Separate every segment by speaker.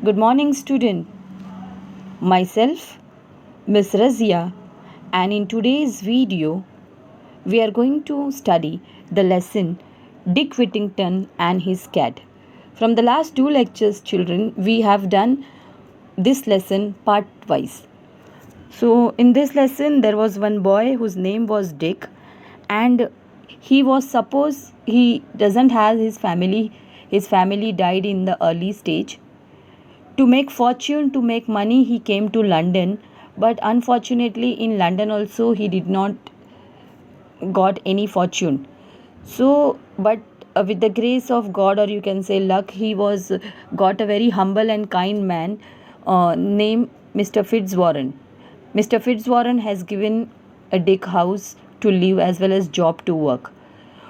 Speaker 1: Good morning, student. Myself, Miss Razia, and in today's video, we are going to study the lesson Dick Whittington and his cat. From the last two lectures, children, we have done this lesson part wise. So, in this lesson, there was one boy whose name was Dick, and he was suppose he doesn't have his family. His family died in the early stage. To make fortune, to make money, he came to London, but unfortunately, in London also, he did not got any fortune. So, but with the grace of God, or you can say luck, he was got a very humble and kind man named Mr. Fitzwarren. Mr. Fitzwarren has given a Dick house to live as well as job to work.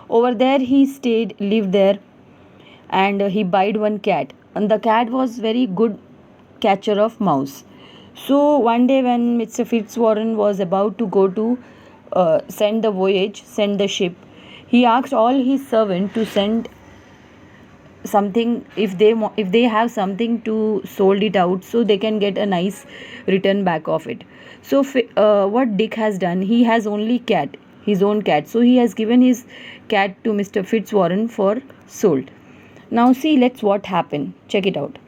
Speaker 1: Over there, he stayed, lived there, and he buyed one cat, and the cat was very good catcher of mouse. So one day when Mr. Fitzwarren was about to go to send the ship, he asked all his servants to send something if they have something to sold it out, so they can get a nice return back of it. So what Dick has done, he has only cat, his own cat, so he has given his cat to Mr. Fitzwarren for sold. Now see, let's what happened. Check it out.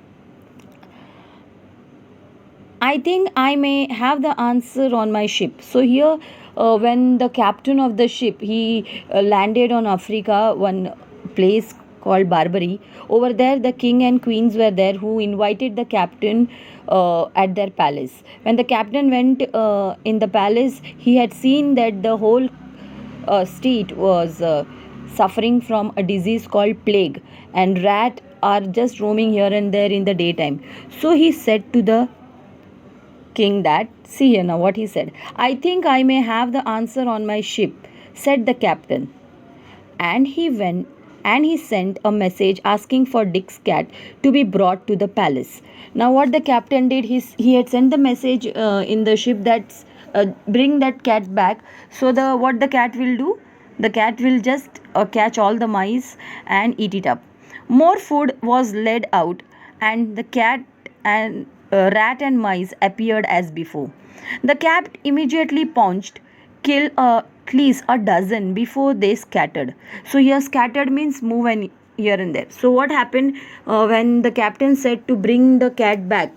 Speaker 1: I think I may have the answer on my ship. So here, when the captain of the ship, he landed on Africa, one place called Barbary. Over there, the king and queens were there, who invited the captain at their palace. When the captain went in the palace, he had seen that the whole state was suffering from a disease called plague, and rat are just roaming here and there in the daytime. So he said to the king that, see here now what he said, I think I may have the answer on my ship, said the captain. And he went and he sent a message asking for Dick's cat to be brought to the palace. Now what the captain did, he had sent the message in the ship that bring that cat back. So the what the cat will do, the cat will just catch all the mice and eat it up. More food was laid out, and the cat and rat and mice appeared as before. The cat immediately pounced, killed at least a dozen before they scattered. So here scattered means move and here and there. So what happened when the captain said to bring the cat back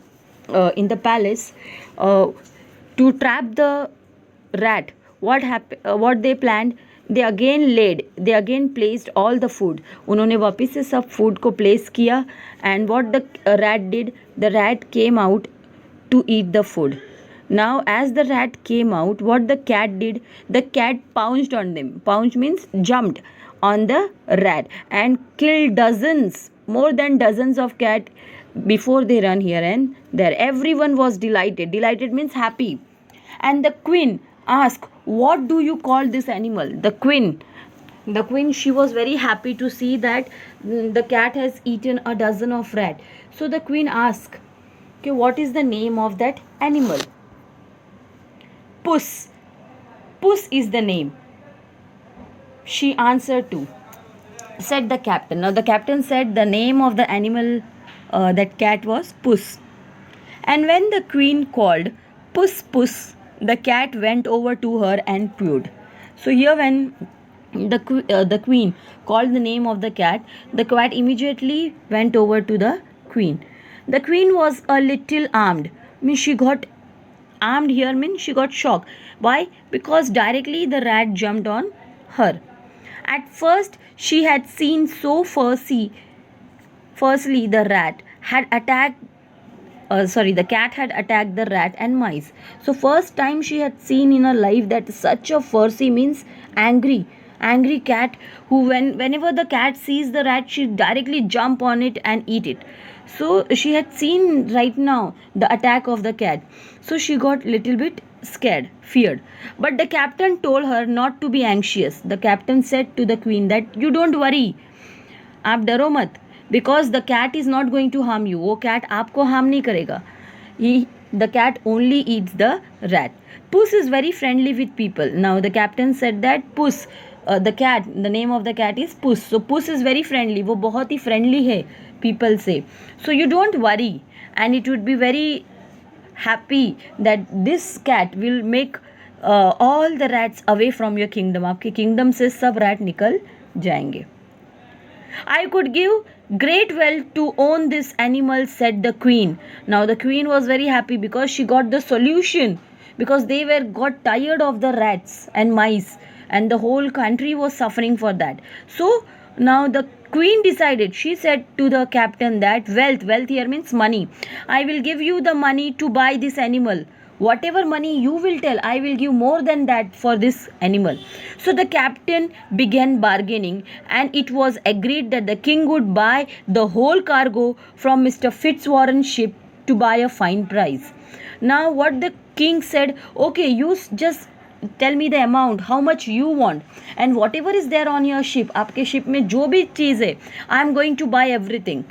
Speaker 1: in the palace to trap the rat? What they planned, they again placed all the food. उन्होंने वापस से सब food को place किया, and what the rat did, the rat came out to eat the food. Now as the rat came out, what the cat did, the cat pounced on them. Pounced means jumped on the rat and killed more than dozens of cat before they run here and there. Everyone was delighted. Delighted means happy. And the queen asked, what do you call this animal? The queen, she was very happy to see that the cat has eaten a dozen of rat. So the queen asked, okay, what is the name of that animal? Puss. Puss is the name, she answered to, said the captain. Now the captain said the name of the animal, that cat was Puss. And when the queen called, Puss, Puss, the cat went over to her and purred. So here when the queen called the name of the cat immediately went over to the queen. The queen was a little armed. Means she got armed here means she got shocked. Why? Because directly the rat jumped on her. At first she had seen so firstly the rat had attacked the cat had attacked the rat and mice. So first time she had seen in her life that such a fussy means angry cat, who whenever the cat sees the rat, she directly jump on it and eat it. So she had seen right now the attack of the cat. So she got little bit scared, feared. But the captain told her not to be anxious. The captain said to the queen that you don't worry, आप डरो मत, because the cat is not going to harm you. वो cat आपको harm नहीं करेगा. The cat only eats the rat. Puss is very friendly with people. Now the captain said that Puss, the cat, the name of the cat is Puss. So Puss is very friendly. वो बहुत ही friendly है people say. So you don't worry. and it would be very happy that this cat will make all the rats away from your kingdom. आपके kingdom से सब rat निकल जाएंगे. I could give great wealth to own this animal, said the queen. Now the queen was very happy because she got the solution, because they were got tired of the rats and mice, and the whole country was suffering for that. So now the queen decided, she said to the captain that wealth here means money. I will give you the money to buy this animal. Whatever money you will tell, I will give more than that for this animal. So the captain began bargaining, and it was agreed that the king would buy the whole cargo from Mr. Fitzwarren's ship to buy a fine price. Now what the king said, okay, you just tell me the amount, how much you want, and whatever is there on your ship, आपके ship में जो भी चीज़ है, I am going to buy everything.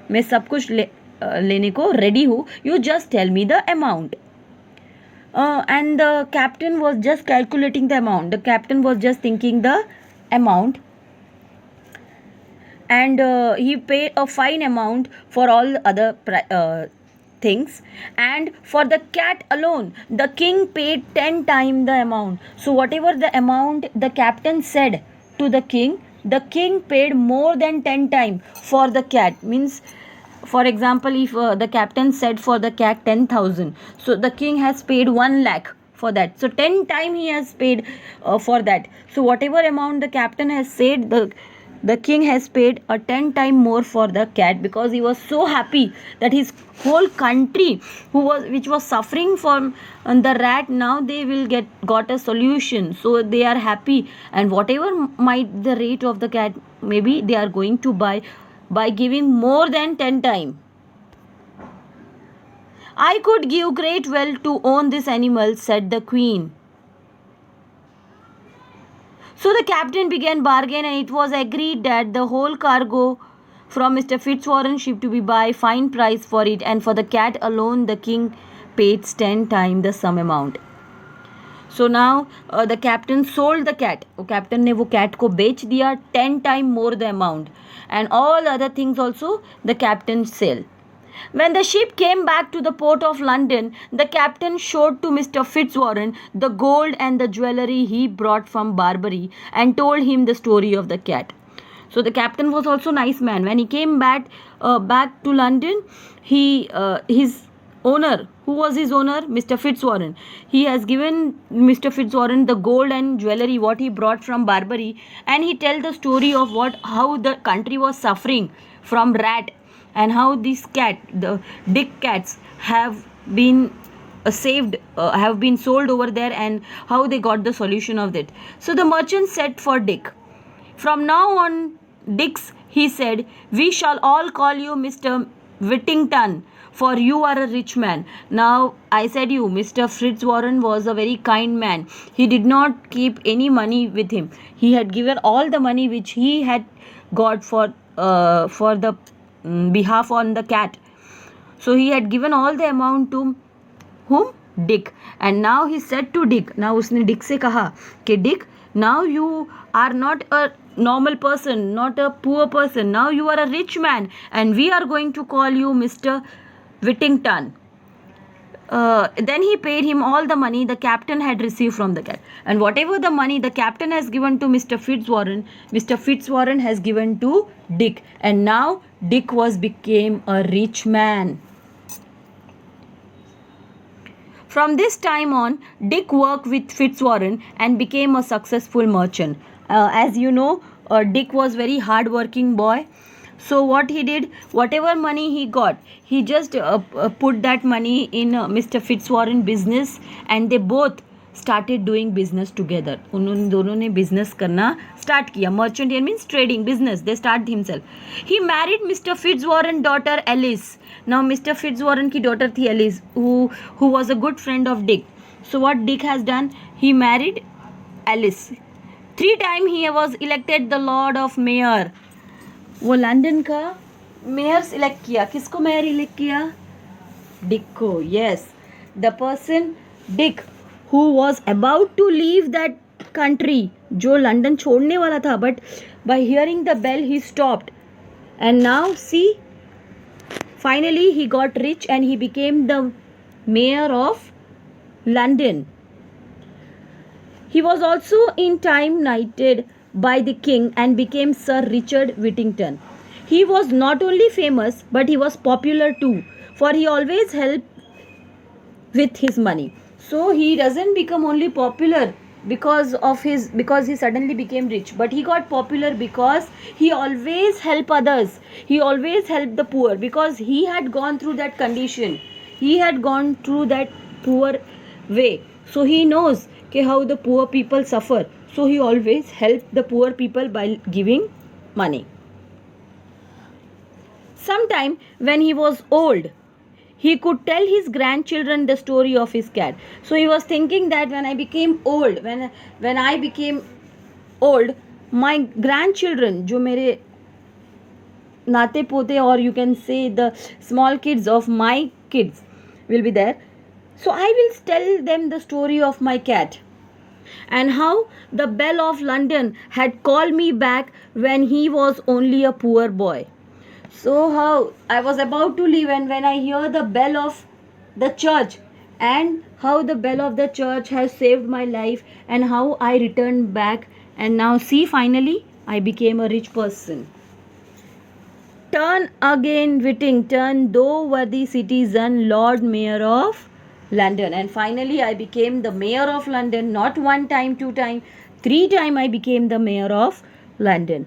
Speaker 1: मैं सब कुछ लेने को ready हूँ. You just tell me the amount. And the captain was just calculating the amount. The captain was just thinking the amount, and he paid a fine amount for all other things, and for the cat alone the king paid 10 times the amount. So whatever the amount the captain said to the king paid more than 10 times for the cat. Means, for example, if the captain said for the cat 10,000, so the king has paid 1 lakh for that. So 10 times he has paid for that. So whatever amount the captain has said, the king has paid a 10 times more for the cat, because he was so happy that his whole country which was suffering from the rat, now they will got a solution. So they are happy, and whatever might the rate of the cat, maybe they are going to buy by giving more than 10 times. I could give great wealth to own this animal, said the queen. So the captain began bargain, and it was agreed that the whole cargo from Mr. Fitzwarren's ship to be by fine price for it, and for the cat alone the king paid 10 times the sum amount. So now the captain sold the cat. Captain ने वो cat को बेच दिया 10 times more the amount, and all other things also the captain sell. When the ship came back to the port of London, the captain showed to Mr. Fitzwarren the gold and the jewellery he brought from Barbary, and told him the story of the cat. So the captain was also nice man. When he came back to London, his owner, who was his owner, Mr. Fitzwarren, he has given Mr. Fitzwarren the gold and jewellery what he brought from Barbary, and he tell the story of how the country was suffering from rat, and how this cat, the Dick cats, have been saved, have been sold over there, and how they got the solution of it. So the merchant said for Dick, from now on, Dix, he said, we shall all call you Mr. Whittington, for you are a rich man. Now I said you, Mr. Fitzwarren was a very kind man. He did not keep any money with him. He had given all the money which he had got for the behalf on the cat. So he had given all the amount to whom? Dick. And now he said to Dick, now उसने Dick से कहा कि Dick, now you are not a normal person, not a poor person. Now you are a rich man, and we are going to call you Mr. Whittington. Then he paid him all the money the captain had received from the cat, and whatever the money the captain has given to Mr. Fitzwarren has given to Dick, and now Dick became a rich man. From this time on, Dick worked with Fitzwarren and became a successful merchant. As you know, Dick was very hard-working boy. So what he did, whatever money he got, he just put that money in Mr. Fitzwarren business, and they both started doing business together. उन दोनों ने business करना start किया. Merchant here means trading business. They started himself. He married Mr. Fitzwarren's daughter Alice. Now Mr. Fitzwarren की daughter थी Alice, who was a good friend of Dick. So what Dick has done, he married Alice. 3 times he was elected the Lord of Mayor. वो London का mayor select किया. किसको mayor elect किया? Dick को. Yes, the person Dick who was about to leave that country, जो London छोड़ने वाला था, but by hearing the bell he stopped. And now see Finally, he got rich and he became the mayor of London. He was also in time knighted by the king and became Sir Richard Whittington. He was not only famous but he was popular too, for he always helped with his money. So he doesn't become only popular because he suddenly became rich, but he got popular because he always helped others. He always helped the poor because he had gone through that condition. He had gone through that poor way. So he knows how the poor people suffer. So he always helped the poor people by giving money. Sometime when he was old, he could tell his grandchildren the story of his cat. So he was thinking that when I became old, when I became old, my grandchildren, जो मेरे नाते पोते, or you can say the small kids of my kids will be there. So I will tell them the story of my cat and how the belle of London had called me back when he was only a poor boy. So how I was about to leave, and when I hear the bell of the church and how the bell of the church has saved my life and how I returned back, and now see, finally I became a rich person. Turn again Whittington, though worthy citizen, Lord Mayor of London. And finally I became the Mayor of London, not one time, two time, three time I became the Mayor of London.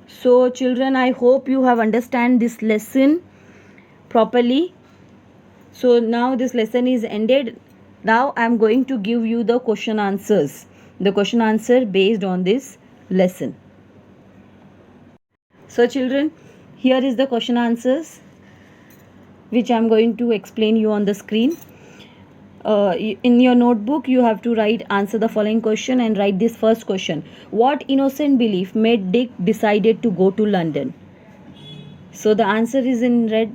Speaker 1: So children, I hope you have understand this lesson properly. So now this lesson is ended. Now I am going to give you the question answers. The question answer based on this lesson. So children, here is the question answers which I am going to explain you on the screen. In your notebook you have to answer the following question and write this first question. What innocent belief made Dick decided to go to London? So the answer is in red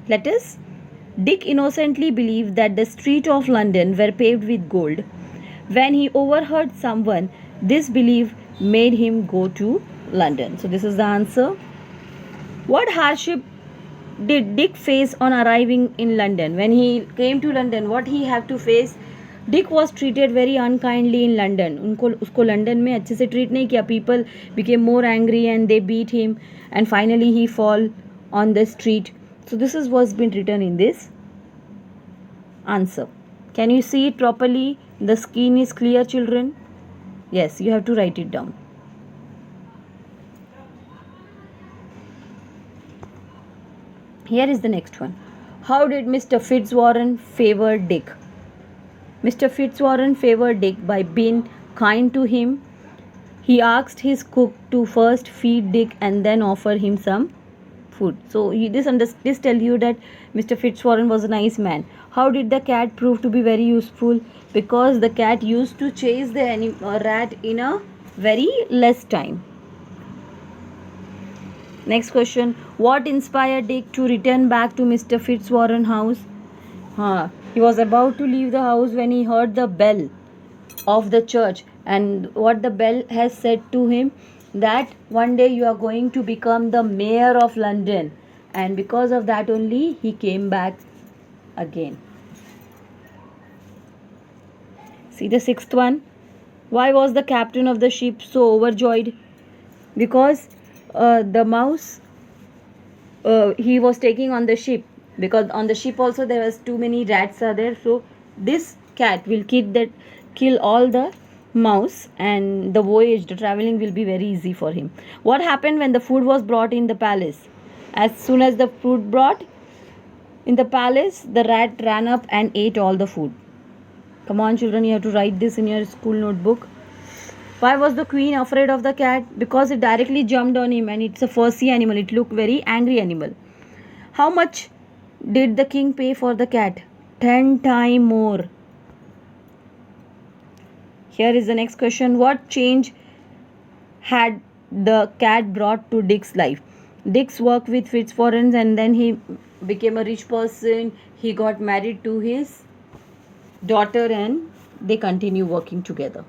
Speaker 1: letters. Dick innocently believed that the streets of London were paved with gold. When he overheard someone, this belief made him go to London. So this is the answer. What hardship did Dick face on arriving in London? When he came to London, what he had to face? Dick was treated very unkindly in London. उसको London में अच्छे से treat नहीं किया. People became more angry and they beat him, and finally he fall on the street. So this is what's been written in this answer. Can you see it properly? The screen is clear, children? Yes, you have to write it down. Here is the next one. How did Mr. Fitzwarren favor Dick? Mr. Fitzwarren favored Dick by being kind to him. He asked his cook to first feed Dick and then offer him some food. So this tell you that Mr. Fitzwarren was a nice man. How did the cat prove to be very useful? Because the cat used to chase the rat in a very less time. Next question. What inspired Dick to return back to Mr. Fitzwarren house? He was about to leave the house when he heard the bell of the church, and what the bell has said to him, that one day you are going to become the mayor of London, and because of that only he came back again. See the sixth one. Why was the captain of the ship so overjoyed? Because the mouse he was taking on the ship, because on the ship also there was too many rats are there, so this cat will kill all the mouse, and the traveling will be very easy for him. What happened when the food was brought in the palace? As soon as the food brought in the palace, the rat ran up and ate all the food. Come on children, you have to write this in your school notebook. Why was the queen afraid of the cat? Because it directly jumped on him, and it's a fussy animal. It looked very angry animal. How much did the king pay for the cat? 10 times more. Here is the next question. What change had the cat brought to Dick's life? Dick's worked with Fitzwarren and then he became a rich person. He got married to his daughter and they continue working together.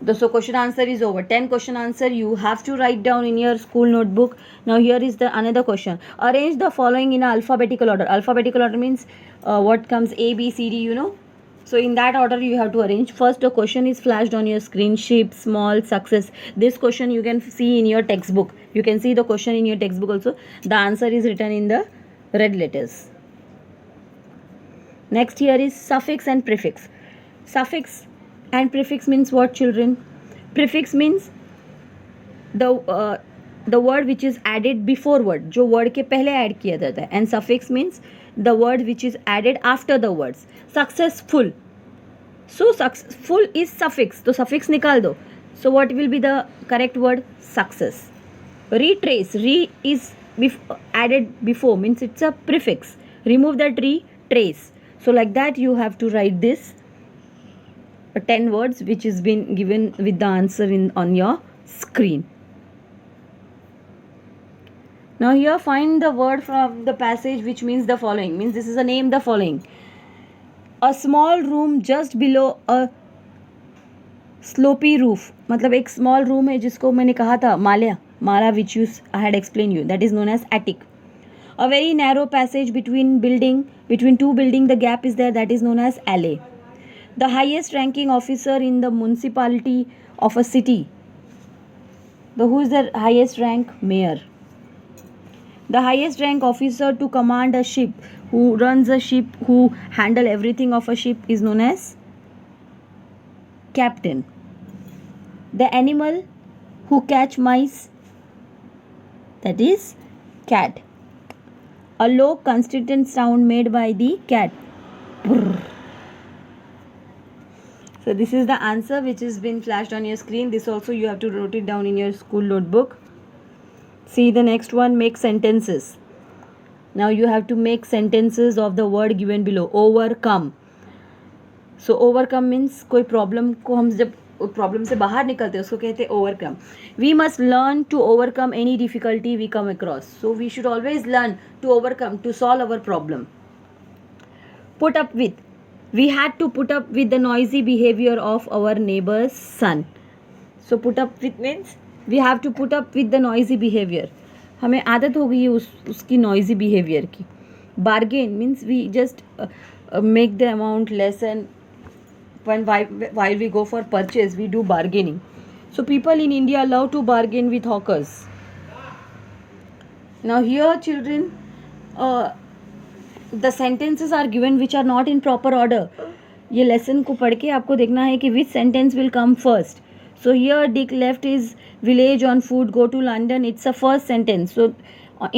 Speaker 1: So question answer is over. 10 question answer you have to write down in your school notebook. Now here is the another question. Arrange the following in alphabetical order. Alphabetical order means what comes A, B, C, D, you know. So in that order you have to arrange. First the question is flashed on your screen. Ship, small, success. This question you can see in your textbook. You can see the question in your textbook also. The answer is written in the red letters. Next here is suffix and prefix. Suffix and prefix means what, children? Prefix means the word which is added before word, जो word के पहले add किया जाता है. And suffix means the word which is added after the words. Successful. So successful is suffix. तो suffix निकाल दो. So what will be the correct word? Success. Retrace. Re is added before, means it's a prefix. Remove that re, trace. So like that you have to write this 10 words which is been given with the answer on your screen. Now here find the word from the passage which means the following. Means this is a name the following. A small room just below a slopy roof. मतलब एक small room है जिसको मैंने कहा था माला which I had explained you. That is known as attic. A very narrow passage between two building, the gap is there, that is known as alley. The highest ranking officer in the municipality of a city. Who is the highest rank? Mayor. The highest rank officer to command a ship, who runs a ship, who handle everything of a ship, is known as captain. The animal who catch mice, that is cat. A low consistent sound made by the cat. So this is the answer which has been flashed on your screen. This also you have to note it down in your school notebook. See the next one, make sentences. Now you have to make sentences of the word given below. Overcome. So overcome means कोई problem को हम जब problem से बाहर निकलते हैं उसको कहते हैं overcome. We must learn to overcome any difficulty we come across. So we should always learn to overcome to solve our problem. Put up with. We had to put up with the noisy behaviour of our neighbour's son. So put up with means we have to put up with the noisy behaviour. हमें आदत हो गई है उसकी noisy behaviour की. Bargain means we just make the amount less and while we go for purchase we do bargaining. So people in India love to bargain with hawkers. Now here children, the sentences are given which are not in proper order. ये lesson को पढ़ के आपको देखना है कि which sentence will come first. So here Dick left his village on foot, go to London. It's a first sentence. So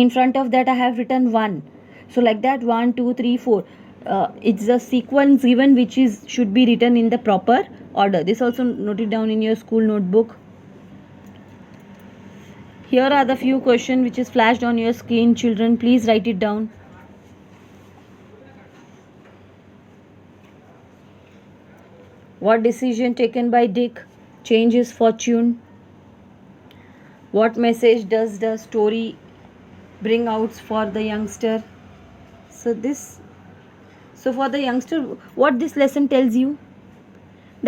Speaker 1: in front of that I have written 1. So like that 1, 2, 3, 4. It's a sequence given which should be written in the proper order. This also note it down in your school notebook. Here are the few questions which is flashed on your screen. Children, please write it down. What decision taken by Dick changed his fortune? What message does the story bring out for the youngster? So for the youngster, what this lesson tells you?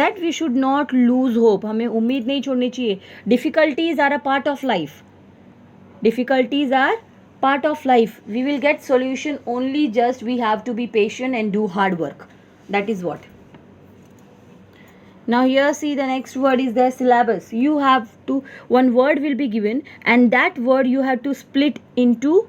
Speaker 1: That we should not lose hope. हमें उम्मीद नहीं छोड़नी चाहिए. Difficulties are a part of life. Difficulties are part of life. We will get solution only just we have to be patient and do hard work. That is what. Now here see the next word is the syllabus. You have to, one word will be given and that word you have to split into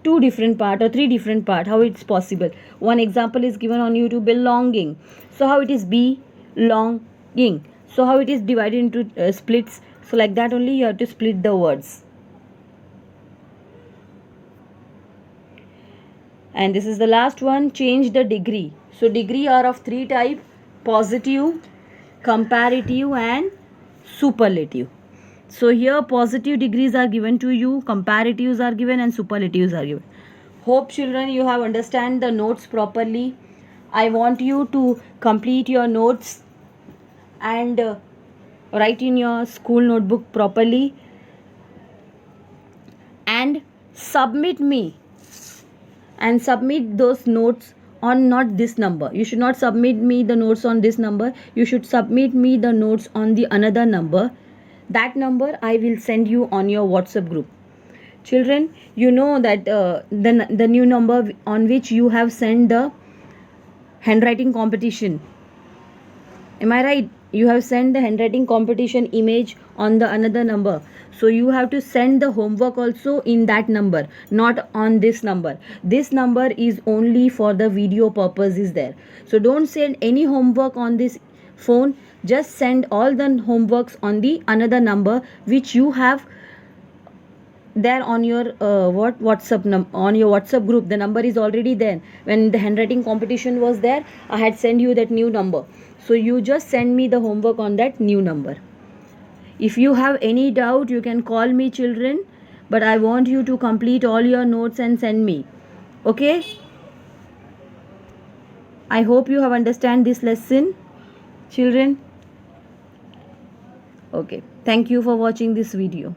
Speaker 1: 2 different part or 3 different part. How it's possible? One example is given on you to belonging. So how it is belonging. So how it is divided into splits. So like that only you have to split the words. And this is the last one, change the degree. So degree are of 3 type: positive, comparative and superlative. So here positive degrees are given to you, comparatives are given and superlatives are given. Hope children you have understand the notes properly. I want you to complete your notes and write in your school notebook properly and submit those notes on not this number. You should not submit me the notes on this number. You should submit me the notes on the another number. That number I will send you on your WhatsApp group. Children, you know that the new number on which you have sent the handwriting competition. Am I right? You have sent the handwriting competition image on the another number. So you have to send the homework also in that number, not on this number. This number is only for the video purpose is there. So don't send any homework on this phone. Just send all the homeworks on the another number which you have there on your on your WhatsApp group. The number is already there. When the handwriting competition was there, I had sent you that new number. So you just send me the homework on that new number. If you have any doubt, you can call me, children, but I want you to complete all your notes and send me. Okay? I hope you have understand this lesson, children. Okay, thank you for watching this video.